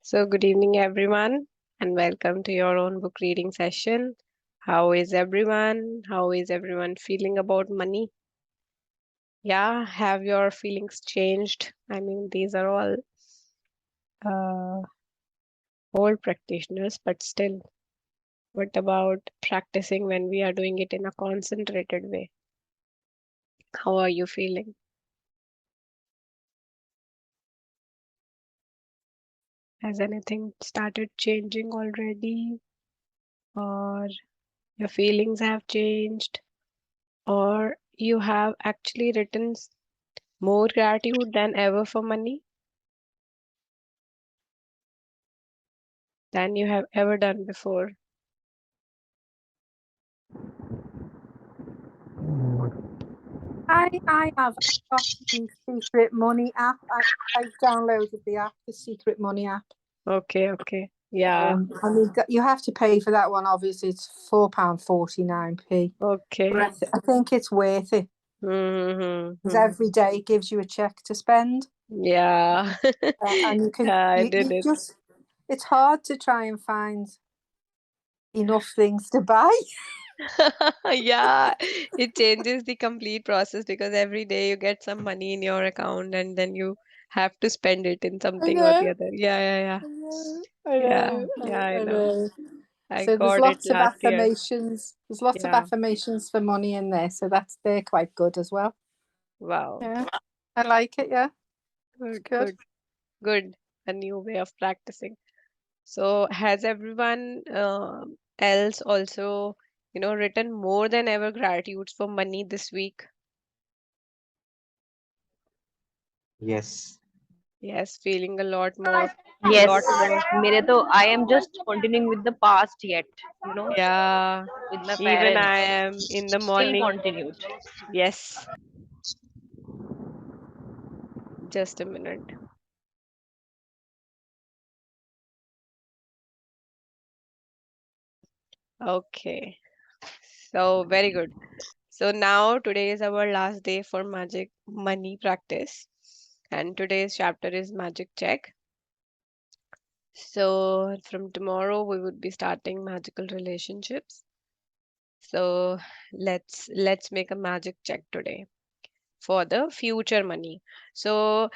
So, good evening, everyone, and welcome to your own book reading session. How is everyone? How is everyone feeling about money? Yeah, have your feelings changed? I mean, these are all uh, old practitioners, but still, what about practicing when we are doing it in a concentrated way? How are you feeling? Has anything started changing already? Or your feelings have changed? Or you have actually written more gratitude than ever for money than you have ever done before. I have got the Secret Money app. I've downloaded the app, the Secret Money app. Okay. Yeah. I mean, you have to pay for that one. Obviously, it's £4.49p. Okay. But I think it's worth it because Mm-hmm. every day it gives you a check to spend, Yeah. and you can Yeah, I did you it. just. It's hard to try and find enough things to buy. Yeah, it changes the complete process because every day you get some money in your account and then you have to spend it in I something or the know. other. Yeah. I know. I Yeah, know. yeah, I I know. know. I So there's got it lots of last year. affirmations. There's lots of Yeah. affirmations for money in there, so they're quite good as well. Wow. Yeah, I like it. Yeah, it's Good, good. good, good. A new way of practicing. So has everyone else also, written more than ever gratitudes for money this week? Yes. Yes, feeling Yes, lot more. मेरे तो I am just continuing with the past yet, Yeah, with my even I parents. am in the Still morning. continued. Yes, just a minute. Okay, so very good. So now today is our last day for magic money practice, and today's chapter is magic check. So from tomorrow we would be starting magical relationships. So let's make a magic check today for the future money. So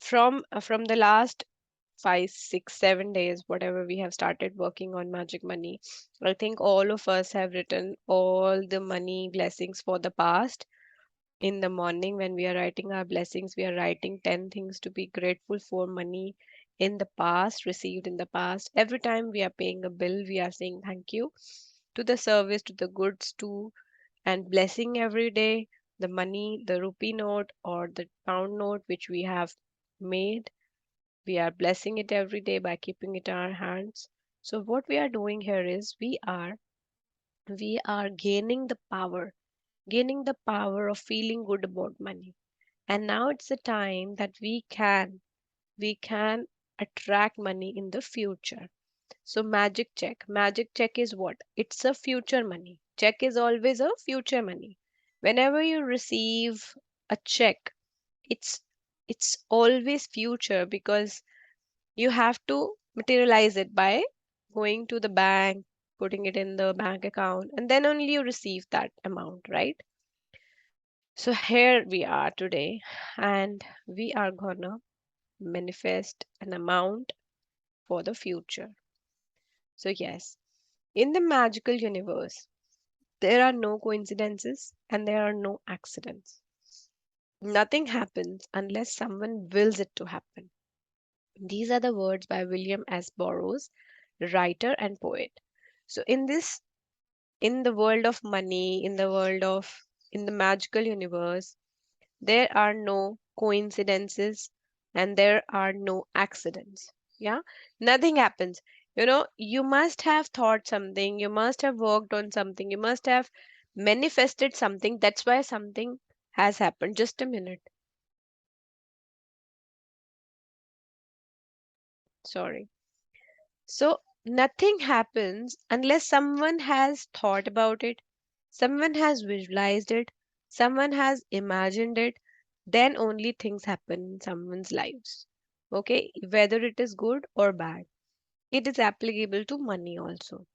from the last 5, 6, 7 days, whatever we have started working on magic money, I think all of us have written all the money blessings for the past. In the morning, when we are writing our blessings, we are writing 10 things to be grateful for money in the past, received in the past. Every time we are paying a bill, we are saying thank you to the service, to the goods, to and blessing every day the money, the rupee note or the pound note which we have made. We are blessing it every day by keeping it in our hands. So what we are doing here is we are gaining the power of feeling good about money. And now it's the time that we can attract money in the future. So magic check is what? It's a future money. Check is always a future money. Whenever you receive a check, it's it's always future because you have to materialize it by going to the bank, putting it in the bank account, and then only you receive that amount, right? So here we are today, and we are gonna manifest an amount for the future. So, yes, in the magical universe, there are no coincidences and there are no accidents. Nothing happens unless someone wills it to happen. These are the words by William S. Burroughs, writer and poet. So, in the world of money, in the magical universe, there are no coincidences and there are no accidents. Yeah, nothing happens. You must have thought something, you must have worked on something, you must have manifested something. That's why something has happened. Just a minute. Sorry. So, nothing happens unless someone has thought about it, someone has visualized it, someone has imagined it, then only things happen in someone's lives. Okay, whether it is good or bad, it is applicable to money also.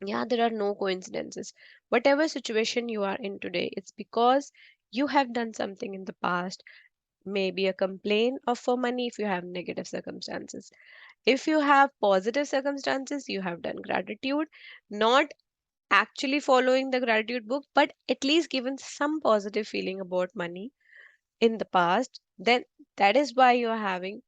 Yeah, there are no coincidences. Whatever situation you are in today, it's because you have done something in the past, maybe a complaint of for money if you have negative circumstances. If you have positive circumstances, you have done gratitude, not actually following the gratitude book, but at least given some positive feeling about money in the past, then that is why you are having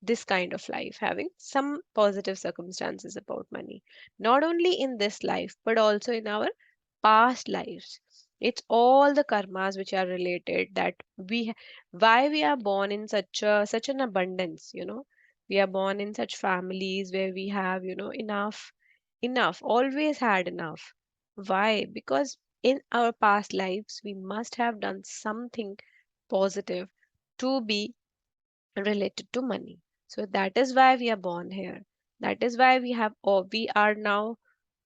this kind of life, having some positive circumstances about money, not only in this life, but also in our past lives. It's all the karmas which are related that why we are born in such an abundance, we are born in such families where we have, enough, always had enough. Why? Because in our past lives, we must have done something positive to be related to money. So that is why we are born here. That is why we are now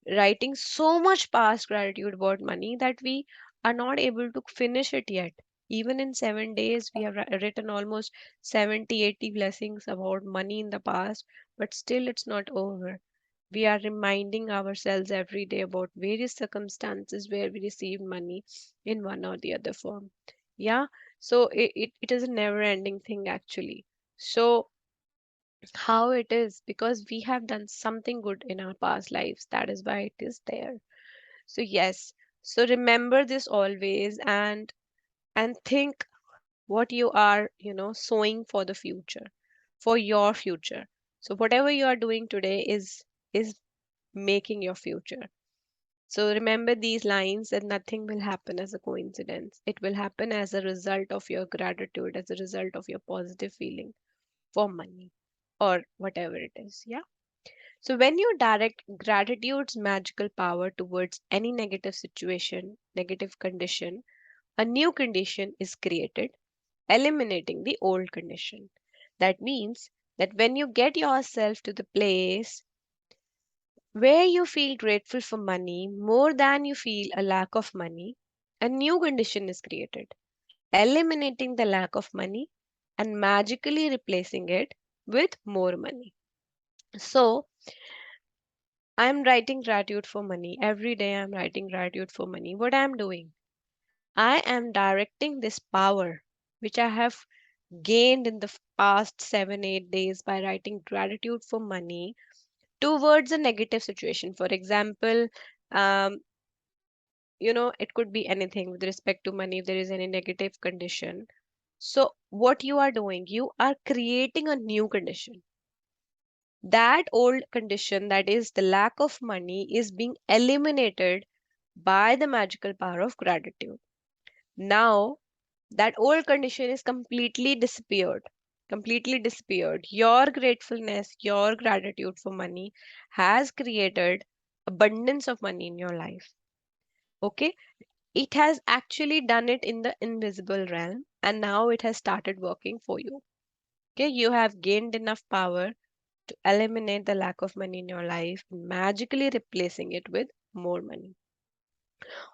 writing so much past gratitude about money that we are not able to finish it yet. Even in 7 days, we have written almost 70, 80 blessings about money in the past, but still it's not over. We are reminding ourselves every day about various circumstances where we received money in one or the other form. Yeah, so it is a never ending thing actually. So, how it is because we have done something good in our past lives, that is why it is there. So, yes, so remember this always and think what you are, sowing for the future, for your future. So, whatever you are doing today is making your future. So remember these lines that nothing will happen as a coincidence. It will happen as a result of your gratitude, as a result of your positive feeling for money or whatever it is. Yeah. So when you direct gratitude's magical power towards any negative situation, negative condition, a new condition is created, eliminating the old condition. That means that when you get yourself to the place where you feel grateful for money more than you feel a lack of money, a new condition is created, eliminating the lack of money and magically replacing it with more money. So, I'm writing gratitude for money. Every day, I'm writing gratitude for money. What I'm doing? I am directing this power, which I have gained in the past 7, 8 days by writing gratitude for money towards a negative situation. For example, um, it could be anything with respect to money if there is any negative condition. So, what you are doing, you are creating a new condition. That old condition, that is the lack of money, is being eliminated by the magical power of gratitude. Now, that old condition is completely disappeared. Completely disappeared. Your gratefulness, your gratitude for money has created abundance of money in your life. Okay, it has actually done it in the invisible realm and now it has started working for you. Okay, you have gained enough power to eliminate the lack of money in your life, magically replacing it with more money.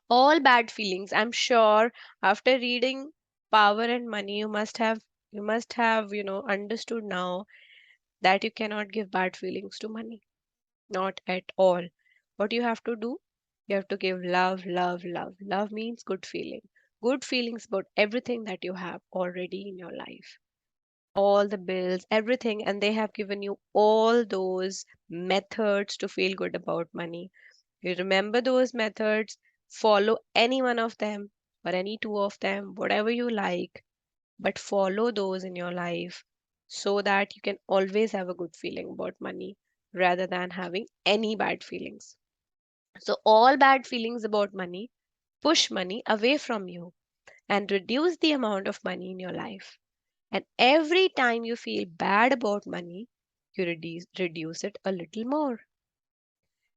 All bad feelings, I'm sure after reading Power and Money, you must have, understood now that you cannot give bad feelings to money. Not at all. What you have to do? You have to give love, love, love. Love means good feeling. Good feelings about everything that you have already in your life. All the bills, everything, and they have given you all those methods to feel good about money. You remember those methods, follow any one of them or any two of them, whatever you like, but follow those in your life so that you can always have a good feeling about money rather than having any bad feelings. So, all bad feelings about money push money away from you and reduce the amount of money in your life. And every time you feel bad about money, you reduce it a little more.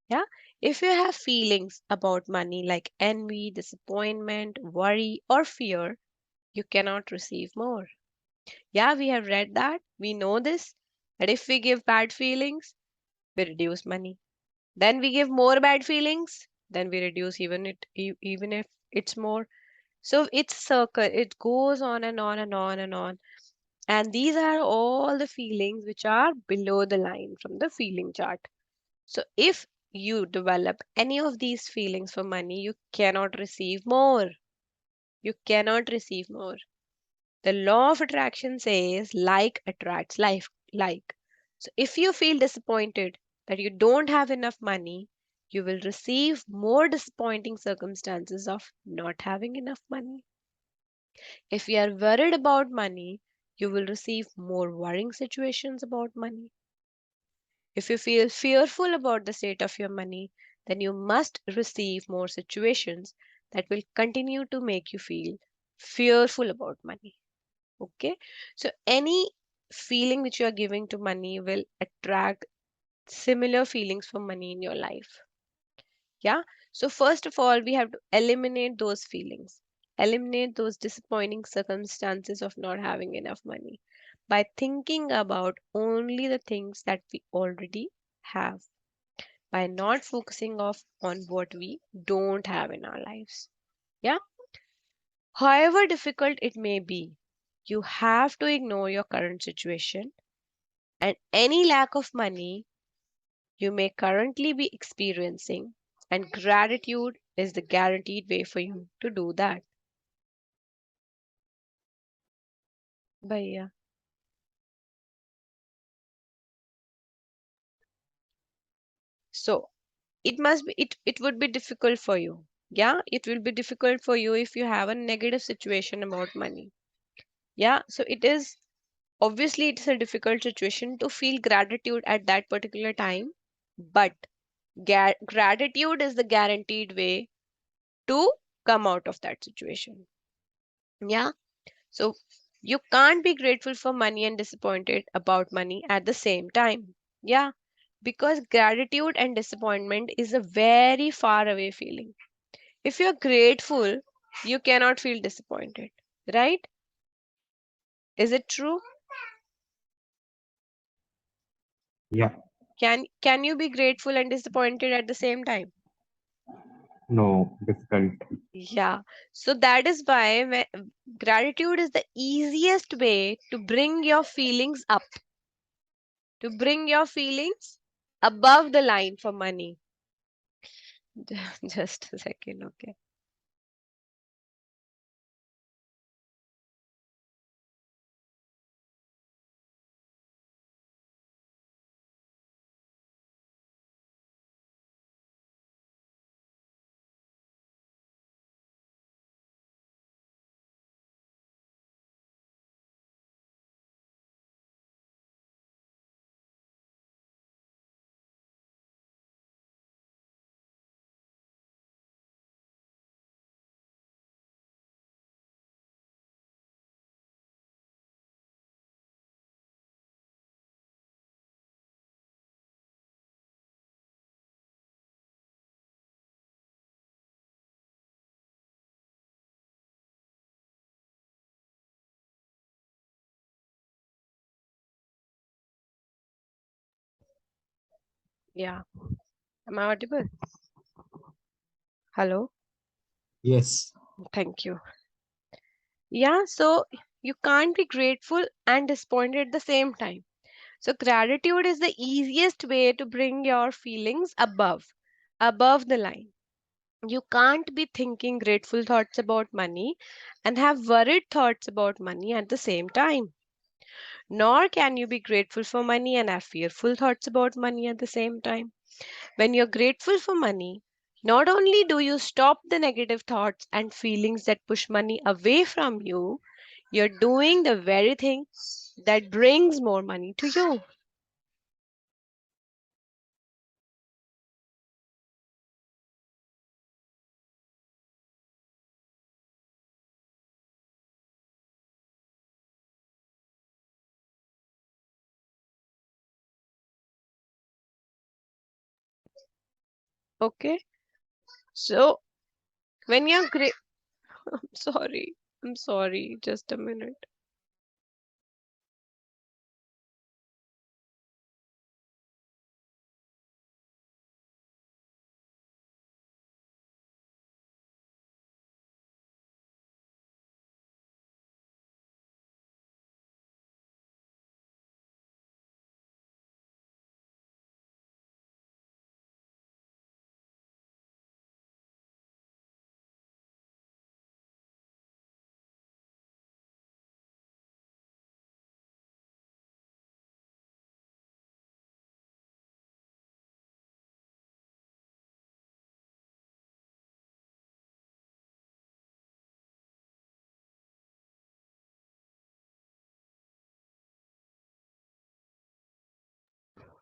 Yeah. If you have feelings about money like envy, disappointment, worry, or fear, you cannot receive more. Yeah, we have read that. We know this. That if we give bad feelings, we reduce money. Then we give more bad feelings, then we reduce even if it's more. So it's circle. It goes on and on and on and on. And these are all the feelings which are below the line from the feeling chart. So if you develop any of these feelings for money, you cannot receive more. You cannot receive more. The law of attraction says like attracts life like. So if you feel disappointed that you don't have enough money, you will receive more disappointing circumstances of not having enough money. If you are worried about money, you will receive more worrying situations about money. If you feel fearful about the state of your money, then you must receive more situations that will continue to make you feel fearful about money. Okay, so any feeling which you are giving to money will attract similar feelings for money in your life. Yeah, so first of all, we have to eliminate those feelings, eliminate those disappointing circumstances of not having enough money by thinking about only the things that we already have, by not focusing on what we don't have in our lives. Yeah, however difficult it may be, you have to ignore your current situation and any lack of money you may currently be experiencing, and gratitude is the guaranteed way for you to do that. Bhaiya. So it would be difficult for you. Yeah, it will be difficult for you if you have a negative situation about money. Yeah, so it is obviously it's a difficult situation to feel gratitude at that particular time, but gratitude is the guaranteed way to come out of that situation. Yeah, so you can't be grateful for money and disappointed about money at the same time. Yeah, because gratitude and disappointment is a very far away feeling. If you're grateful, you cannot feel disappointed, right? Is it true? Yeah. Can you be grateful and disappointed at the same time? No, difficult. Yeah. So that is why gratitude is the easiest way to bring your feelings up, to bring your feelings above the line for money. Just a second, okay. Yeah. Am I audible? Hello? Yes. Thank you. Yeah, so you can't be grateful and disappointed at the same time. So gratitude is the easiest way to bring your feelings above the line. You can't be thinking grateful thoughts about money and have worried thoughts about money at the same time. Nor can you be grateful for money and have fearful thoughts about money at the same time. When you're grateful for money, not only do you stop the negative thoughts and feelings that push money away from you, you're doing the very thing that brings more money to you. Okay? So, when you're sorry, I'm sorry, just a minute.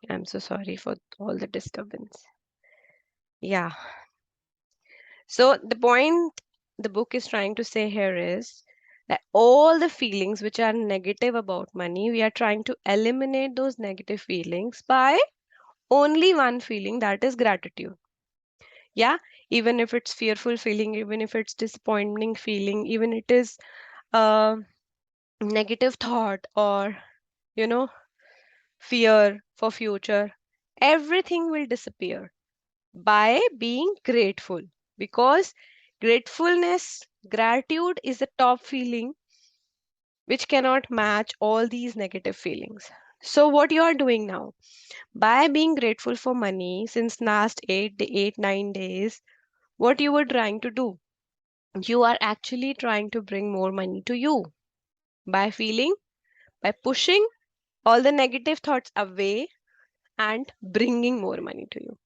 I'm so sorry for all the disturbance. Yeah. So the point the book is trying to say here is that all the feelings which are negative about money, we are trying to eliminate those negative feelings by only one feeling, that is gratitude. Yeah, even if it's fearful feeling, even if it's disappointing feeling, even it is a negative thought or you know fear for future, everything will disappear by being grateful, because gratitude is the top feeling which cannot match all these negative feelings. So what you are doing now by being grateful for money since last 9 days, what you were trying to do, you are actually trying to bring more money to you by feeling, by pushing all the negative thoughts away and bringing more money to you.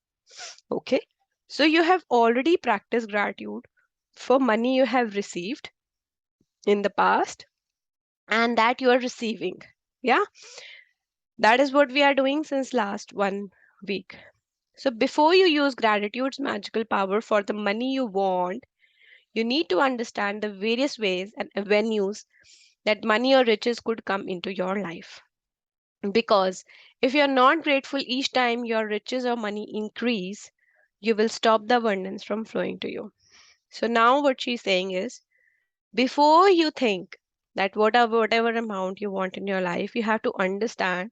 Okay, so you have already practiced gratitude for money you have received in the past and that you are receiving. Yeah, that is what we are doing since last 1 week. So before you use gratitude's magical power for the money you want, you need to understand the various ways and avenues that money or riches could come into your life. Because if you're not grateful each time your riches or money increase, you will stop the abundance from flowing to you. So now what she's saying is, before you think that whatever amount you want in your life, you have to understand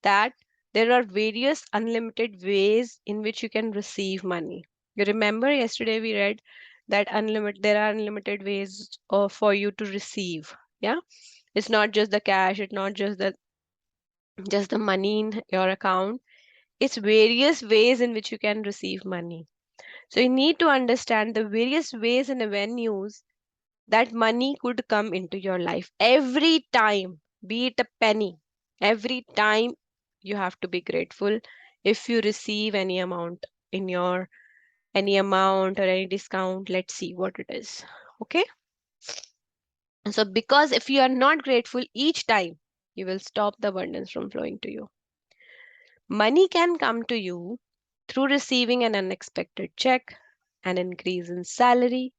that there are various unlimited ways in which you can receive money. You remember yesterday we read that there are unlimited ways for you to receive. Yeah, it's not just the cash, it's not just the money in your account. It's various ways in which you can receive money. So you need to understand the various ways and avenues that money could come into your life every time, be it a penny. Every time you have to be grateful if you receive any amount in your any amount or any discount. Let's see what it is. Okay. So because if you are not grateful each time, you will stop the abundance from flowing to you. Money can come to you through receiving an unexpected check, an increase in salary,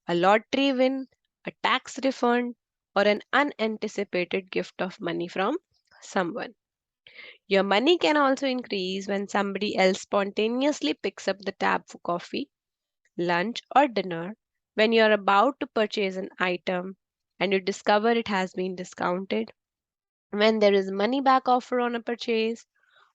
a lottery win, a tax refund, or an unanticipated gift of money from someone. Your money can also increase when somebody else spontaneously picks up the tab for coffee, lunch, or dinner, when you are about to purchase an item and you discover it has been discounted, when there is money back offer on a purchase,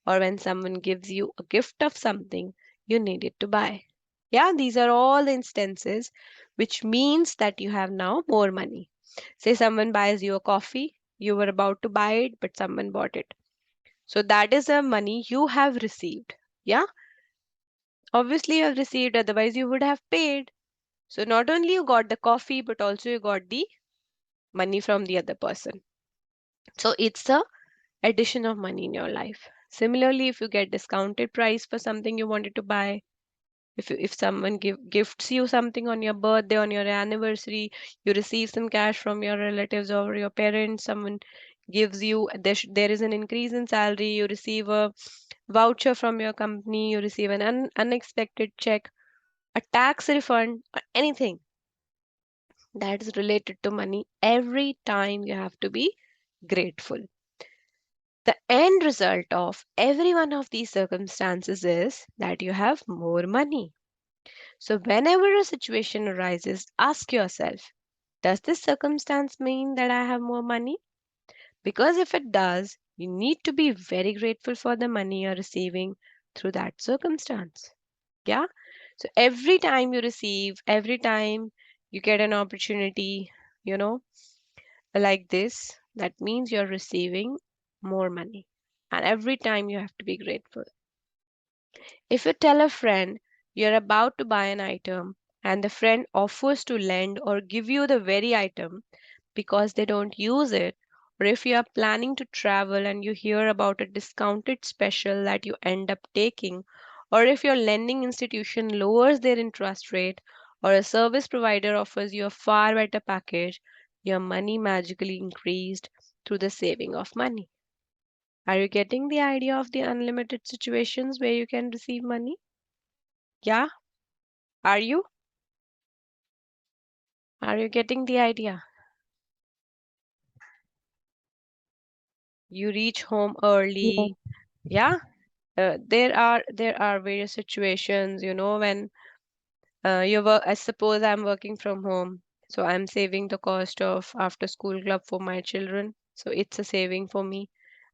or when someone gives you a gift of something you needed to buy. Yeah, these are all the instances which means that you have now more money. Say someone buys you a coffee, you were about to buy it, but someone bought it. So that is the money you have received. Yeah, obviously you have received, otherwise you would have paid. So not only you got the coffee, but also you got the money from the other person. So it's a addition of money in your life. Similarly, if you get discounted price for something you wanted to buy, if someone gifts you something on your birthday, on your anniversary, you receive some cash from your relatives or your parents, someone gives you there is an increase in salary, you receive a voucher from your company, you receive an unexpected check, a tax refund, or anything that is related to money, every time you have to be grateful. The end result of every one of these circumstances is that you have more money. So, whenever a situation arises, ask yourself, does this circumstance mean that I have more money? Because if it does, you need to be very grateful for the money you're receiving through that circumstance. Yeah. So, every time you receive, every time you get an opportunity, you know, like this, that means you're receiving more money. And every time you have to be grateful. If you tell a friend you're about to buy an item and the friend offers to lend or give you the very item because they don't use it, or if you are planning to travel and you hear about a discounted special that you end up taking, or if your lending institution lowers their interest rate, or a service provider offers you a far better package, your money magically increased through the saving of money. Are you getting the idea of the unlimited situations where you can receive money? Yeah? Are you? Are you getting the idea? You reach home early. Yeah? There are various situations, when I suppose I'm working from home, so I'm saving the cost of after school club for my children. So it's a saving for me.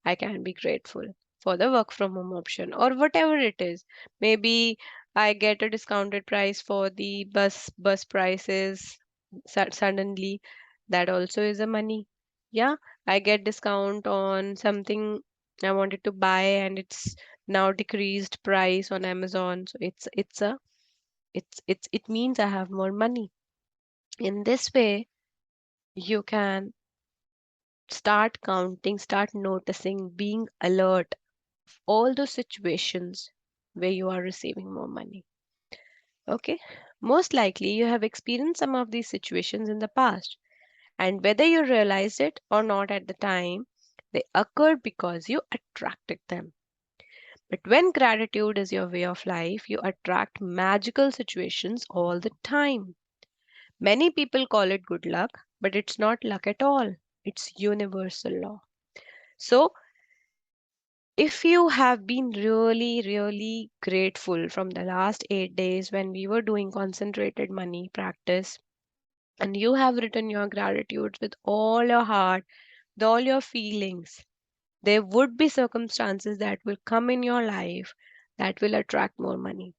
I can be grateful for the work from home option or whatever it is. Maybe I get a discounted price for the bus prices suddenly. That also is a money. Yeah, I get discount on something I wanted to buy and it's now decreased price on Amazon. So it means I have more money. In this way, you can start counting, start noticing, being alert of all those situations where you are receiving more money. Okay. Most likely you have experienced some of these situations in the past, and whether you realized it or not at the time, they occurred because you attracted them. But when gratitude is your way of life, you attract magical situations all the time. Many people call it good luck, but it's not luck at all. It's universal law. So, if you have been really, really grateful from the last 8 days when we were doing concentrated money practice, and you have written your gratitude with all your heart, with all your feelings, there would be circumstances that will come in your life that will attract more money.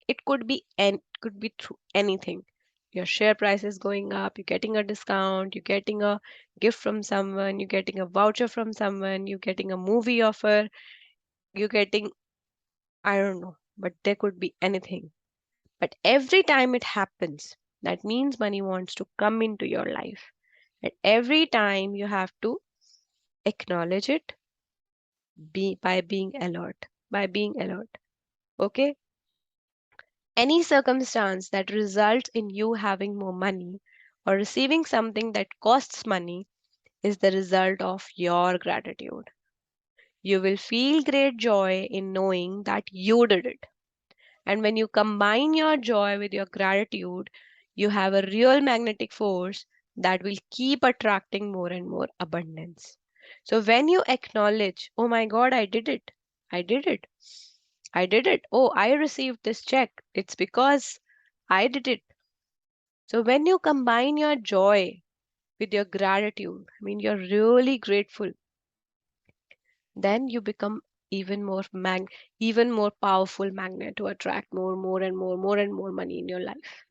It could be through anything. Your share price is going up, you're getting a discount, you're getting a gift from someone, you're getting a voucher from someone, you're getting a movie offer, you're getting, I don't know, but there could be anything. But every time it happens, that means money wants to come into your life. And every time you have to acknowledge it by being alert. By being alert. Okay? Any circumstance that results in you having more money or receiving something that costs money is the result of your gratitude. You will feel great joy in knowing that you did it. And when you combine your joy with your gratitude, you have a real magnetic force that will keep attracting more and more abundance. So when you acknowledge, oh my God, I did it. I did it. I did it. Oh, I received this check. It's because I did it. So when you combine your joy with your gratitude, I mean, you're really grateful, then you become even more powerful magnet to attract more and more money in your life.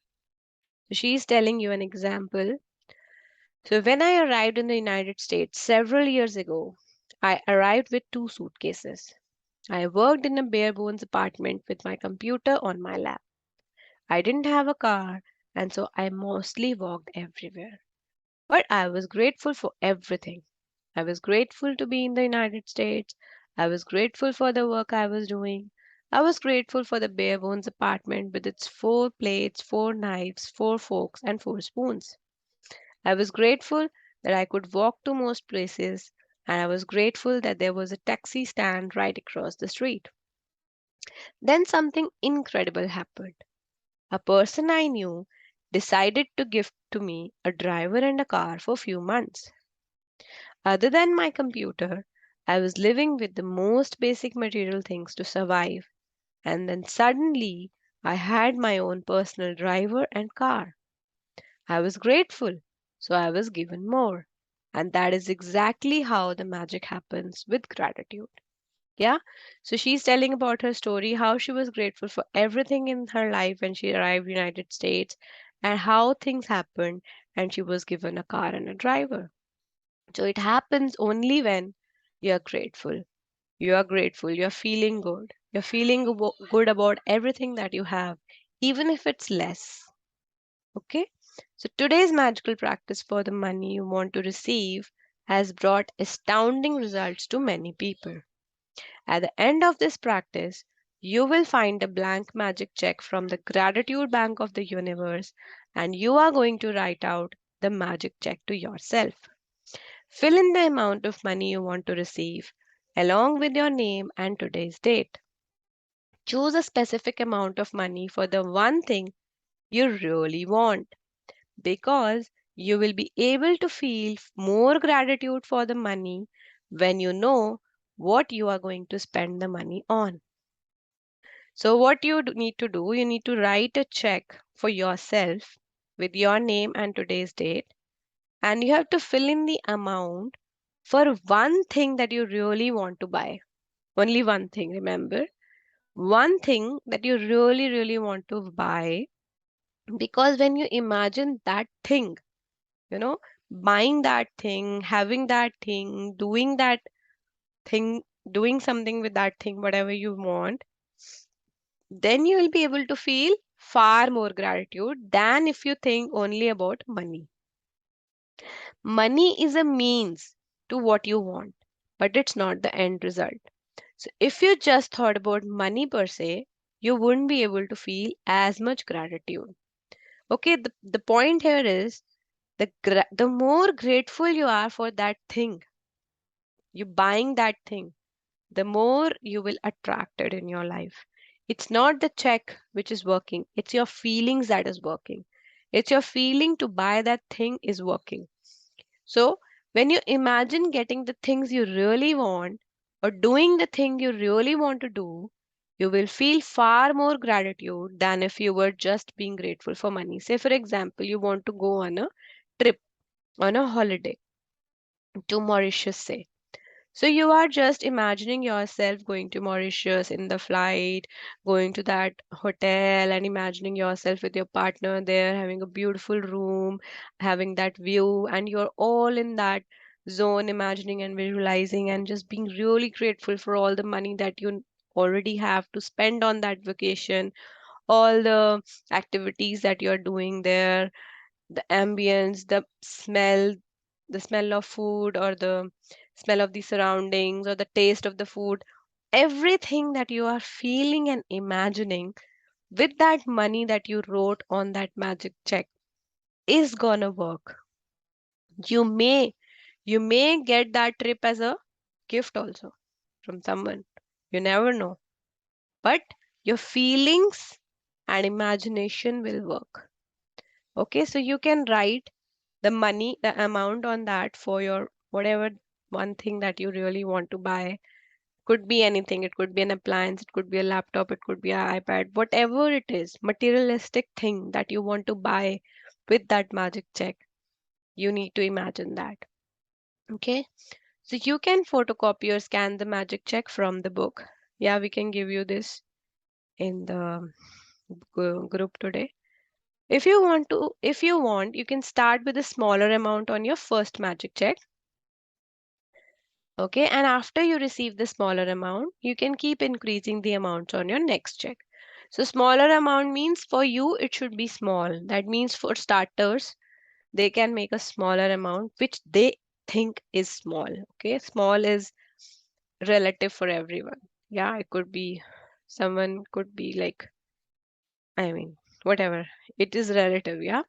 So she's telling you an example. So when I arrived in the United States several years ago, I arrived with 2 suitcases. I worked in a bare bones apartment with my computer on my lap. I didn't have a car, and so I mostly walked everywhere. But I was grateful for everything. I was grateful to be in the United States. I was grateful for the work I was doing. I was grateful for the bare bones apartment with its 4 plates, 4 knives, 4 forks, and 4 spoons. I was grateful that I could walk to most places, and I was grateful that there was a taxi stand right across the street. Then something incredible happened. A person I knew decided to gift to me a driver and a car for a few months. Other than my computer, I was living with the most basic material things to survive, and then suddenly I had my own personal driver and car. I was grateful, so I was given more. And that is exactly how the magic happens with gratitude. Yeah. So she's telling about her story, how she was grateful for everything in her life when she arrived United States and how things happened and she was given a car and a driver. So it happens only when you're grateful. You are grateful. You're feeling good. You're feeling good about everything that you have, even if it's less. Okay. So today's magical practice for the money you want to receive has brought astounding results to many people. At the end of this practice, you will find a blank magic check from the gratitude bank of the universe, and you are going to write out the magic check to yourself. Fill in the amount of money you want to receive. along with your name and today's date. Choose a specific amount of money for the one thing you really want, because you will be able to feel more gratitude for the money when you know what you are going to spend the money on. So, what you need to do, you need to write a check for yourself with your name and today's date, and you have to fill in the amount for one thing that you really want to buy. Only one thing, remember. One thing that you really, really want to buy, because when you imagine that thing, you know, buying that thing, having that thing, doing that thing, doing something with that thing, whatever you want, then you will be able to feel far more gratitude than if you think only about money. Money is a means to what you want, but it's not the end result. So if you just thought about money per se, you wouldn't be able to feel as much gratitude. Okay, the point here is the more grateful you are for that thing, you buying that thing, the more you will attract it in your life. It's not the check which is working, it's your feelings that is working. It's your feeling to buy that thing is working. So, when you imagine getting the things you really want or doing the thing you really want to do, you will feel far more gratitude than if you were just being grateful for money. Say, for example, you want to go on a trip, on a holiday to Mauritius, say. So you are just imagining yourself going to Mauritius in the flight, going to that hotel and imagining yourself with your partner there, having a beautiful room, having that view, and you're all in that zone, imagining and visualizing and just being really grateful for all the money that you already have to spend on that vacation, all the activities that you're doing there, the ambience, the smell of food or the smell of the surroundings or the taste of the food, everything that you are feeling and imagining with that money that you wrote on that magic check is gonna work. You may you may get that trip as a gift also from someone. You never know. But your feelings and imagination will work. Okay, so you can write the money, the amount on that for your whatever one thing that you really want to buy. Could be anything. It could be an appliance, it could be a laptop, it could be an iPad, whatever it is, materialistic thing that you want to buy with that magic check. You need to imagine that. Okay. So you can photocopy or scan the magic check from the book. Yeah, we can give you this in the group today. If you want, you can start with a smaller amount on your first magic check. Okay, and after you receive the smaller amount, you can keep increasing the amounts on your next check. So smaller amount means for you it should be small. That means for starters, they can make a smaller amount which they think is small. Okay, small is relative for everyone. Yeah, it could be someone could be like, I mean, whatever. It is relative, yeah.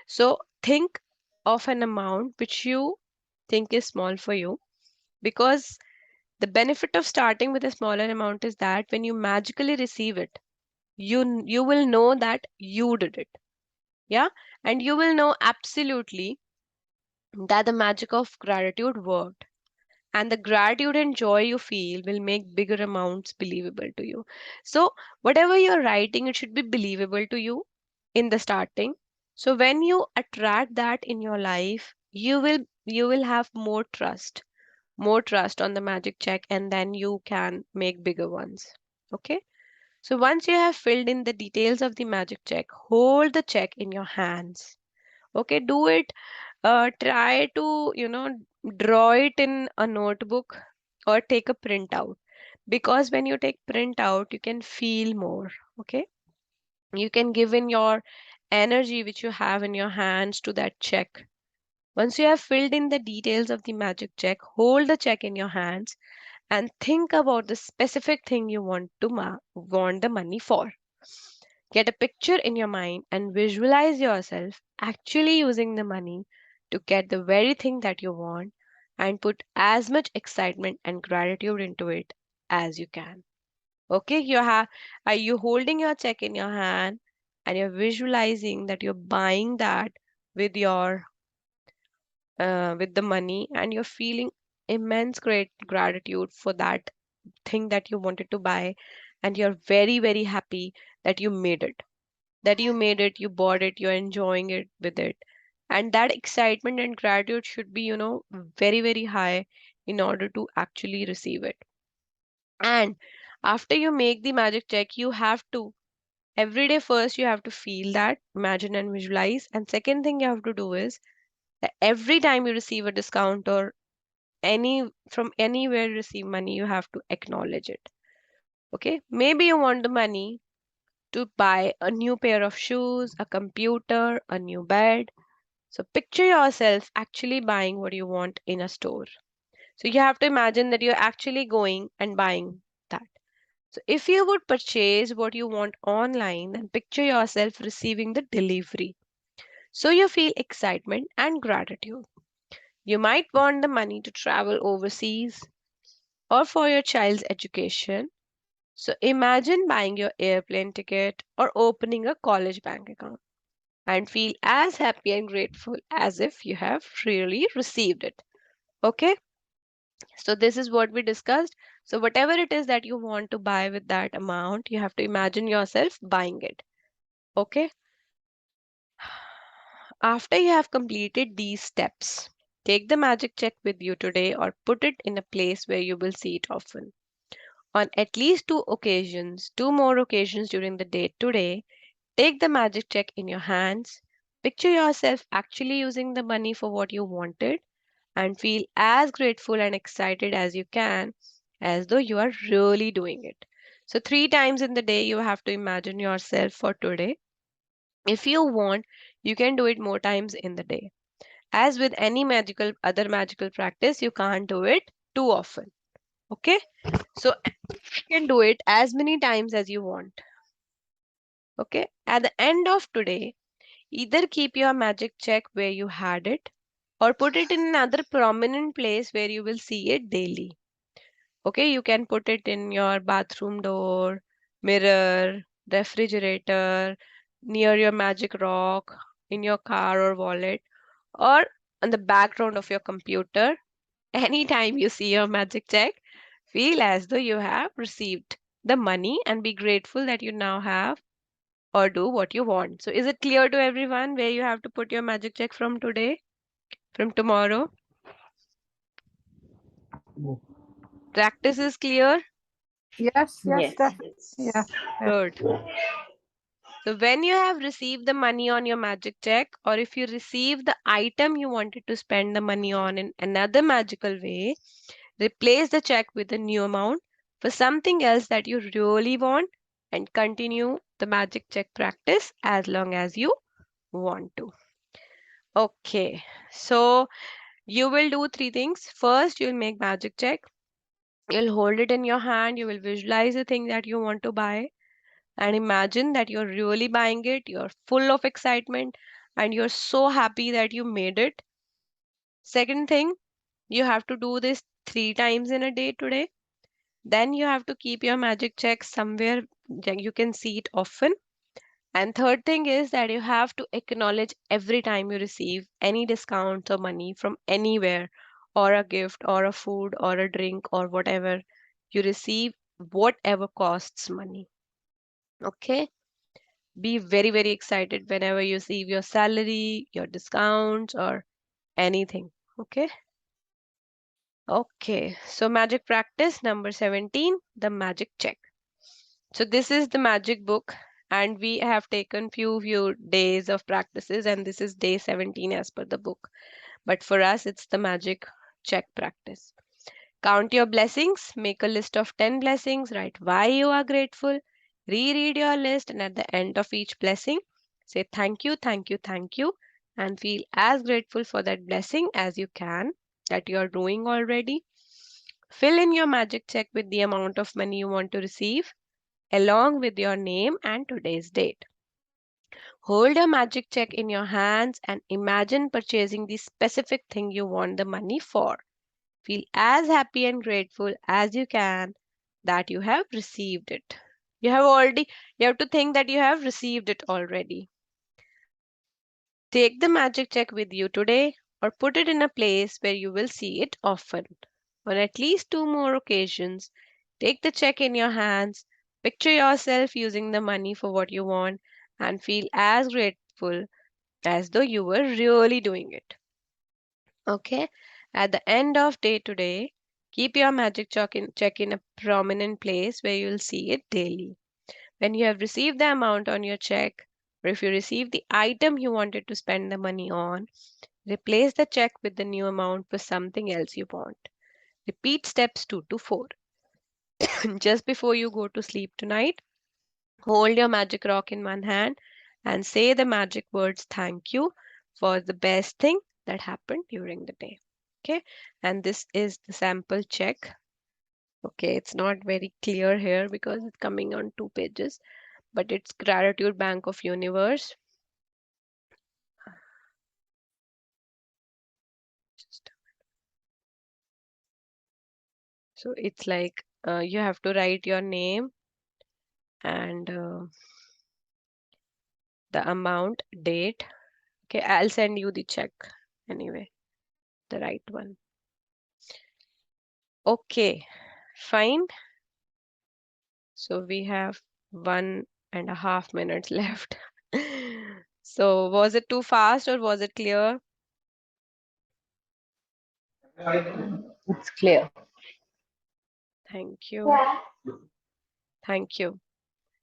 So think of an amount which you think is small for you, because the benefit of starting with a smaller amount is that when you magically receive it, you will know that you did it. Yeah, and you will know absolutely that the magic of gratitude worked, and the gratitude and joy you feel will make bigger amounts believable to you. So whatever you're writing, it should be believable to you in the starting. So when you attract that in your life, you will have more trust on the magic check, and then you can make bigger ones. Okay, so once you have filled in the details of the magic check, hold the check in your hands. Okay, do it, try to draw it in a notebook or take a printout, because when you take printout you can feel more. Okay, you can give in your energy which you have in your hands to that check. Once you have filled in the details of the magic check, hold the check in your hands and think about the specific thing you want the money for. Get a picture in your mind and visualize yourself actually using the money to get the very thing that you want. and put as much excitement and gratitude into it as you can. Okay, are you holding your check in your hand and you're visualizing that you're buying that with your with the money, and you're feeling immense great gratitude for that thing that you wanted to buy, and you're very very happy that you made it, you bought it, you're enjoying it with it. And that excitement and gratitude should be, very very high in order to actually receive it. And after you make the magic check, you have to every day, first you have to feel that, imagine and visualize, and second thing you have to do is that every time you receive a discount or from anywhere you receive money, you have to acknowledge it. Okay, maybe you want the money to buy a new pair of shoes, a computer, a new bed. So picture yourself actually buying what you want in a store. So you have to imagine that you're actually going and buying that. So if you would purchase what you want online, then picture yourself receiving the delivery. So you feel excitement and gratitude. You might want the money to travel overseas or for your child's education. So imagine buying your airplane ticket or opening a college bank account and feel as happy and grateful as if you have really received it. Okay, so this is what we discussed. So whatever it is that you want to buy with that amount, you have to imagine yourself buying it. Okay, after you have completed these steps, take the magic check with you today or put it in a place where you will see it often. On at least two more occasions during the day today, take the magic check in your hands. Picture yourself actually using the money for what you wanted and feel as grateful and excited as you can, as though you are really doing it. So, 3 times in the day, you have to imagine yourself for today. If you want, you can do it more times in the day. As with any other magical practice, you can't do it too often. Okay, so you can do it as many times as you want. Okay, at the end of today, either keep your magic check where you had it or put it in another prominent place where you will see it daily. Okay, you can put it in your bathroom door, mirror, refrigerator, near your magic rock, in your car or wallet, or on the background of your computer. Anytime you see your magic check, feel as though you have received the money and be grateful that you now have or do what you want. So, is it clear to everyone where you have to put your magic check from today, from tomorrow? Practice is clear? Yes, Yes. definitely. Yeah. Good. So, when you have received the money on your magic check, or if you receive the item you wanted to spend the money on in another magical way, replace the check with a new amount for something else that you really want and continue the magic check practice as long as you want to. Okay, so you will do 3 things. First, you'll make magic check. You'll hold it in your hand. You will visualize the thing that you want to buy and imagine that you're really buying it. You're full of excitement and you're so happy that you made it. Second thing, you have to do this 3 times in a day today. Then you have to keep your magic check somewhere that you can see it often. And third thing is that you have to acknowledge every time you receive any discounts or money from anywhere, or a gift, or a food, or a drink, or whatever you receive, whatever costs money. Okay? Be very, very excited whenever you receive your salary, your discounts, or anything. Okay? Okay. So, magic practice number 17, the magic check. So this is the magic book, and we have taken few days of practices, and this is day 17 as per the book. But for us, it's the magic check practice. Count your blessings, make a list of 10 blessings, write why you are grateful, reread your list, and at the end of each blessing, say thank you, thank you, thank you, and feel as grateful for that blessing as you can that you are doing already. Fill in your magic check with the amount of money you want to receive along with your name and today's date. Hold a magic check in your hands and imagine purchasing the specific thing you want the money for. Feel as happy and grateful as you can that you have received it. You have to think that you have received it already. Take the magic check with you today or put it in a place where you will see it often. On at least 2 more occasions, take the check in your hands, picture yourself using the money for what you want, and feel as grateful as though you were really doing it. Okay? At the end of day today, keep your magic check in a prominent place where you'll see it daily. When you have received the amount on your check, or if you receive the item you wanted to spend the money on, replace the check with the new amount for something else you want. Repeat steps 2 to 4. Just before you go to sleep tonight, hold your magic rock in one hand and say the magic words thank you for the best thing that happened during the day. Okay, and this is the sample check. Okay, it's not very clear here because it's coming on 2 pages, but it's Gratitude Bank of Universe. So it's like you have to write your name and the amount, date. Okay, I'll send you the check anyway, the right one. Okay, fine. So we have 1.5 minutes left. So was it too fast or was it clear? It's clear. Thank you. Thank you.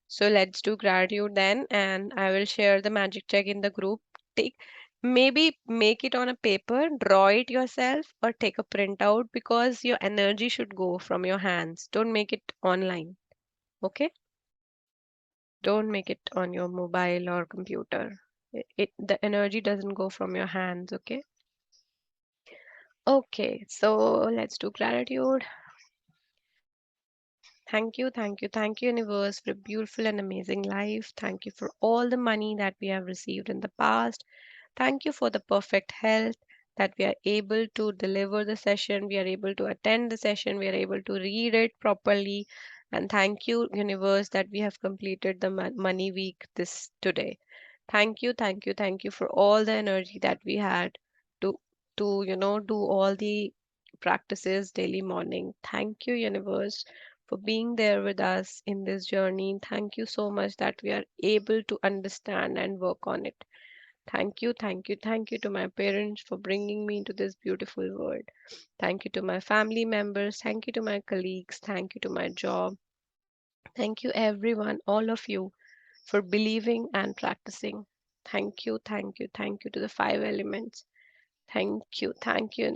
So let's do gratitude then, and I will share the magic check in the group. Take maybe make it on a paper, draw it yourself, or take a printout because your energy should go from your hands. Don't make it online. Okay? Don't make it on your mobile or computer. The energy doesn't go from your hands, okay? Okay, so let's do gratitude. Thank you, universe, for a beautiful and amazing life. Thank you for all the money that we have received in the past. Thank you for the perfect health that we are able to deliver the session, we are able to attend the session, we are able to read it properly. And thank you, universe, that we have completed the money week this today. Thank you for all the energy that we had to do all the practices daily morning. Thank you, universe, for being there with us in this journey. Thank you so much that we are able to understand and work on it. Thank you to my parents for bringing me into this beautiful world. Thank you to my family members. Thank you to my colleagues. Thank you to my job. Thank you, everyone, all of you, for believing and practicing. Thank you to the 5 elements. Thank you,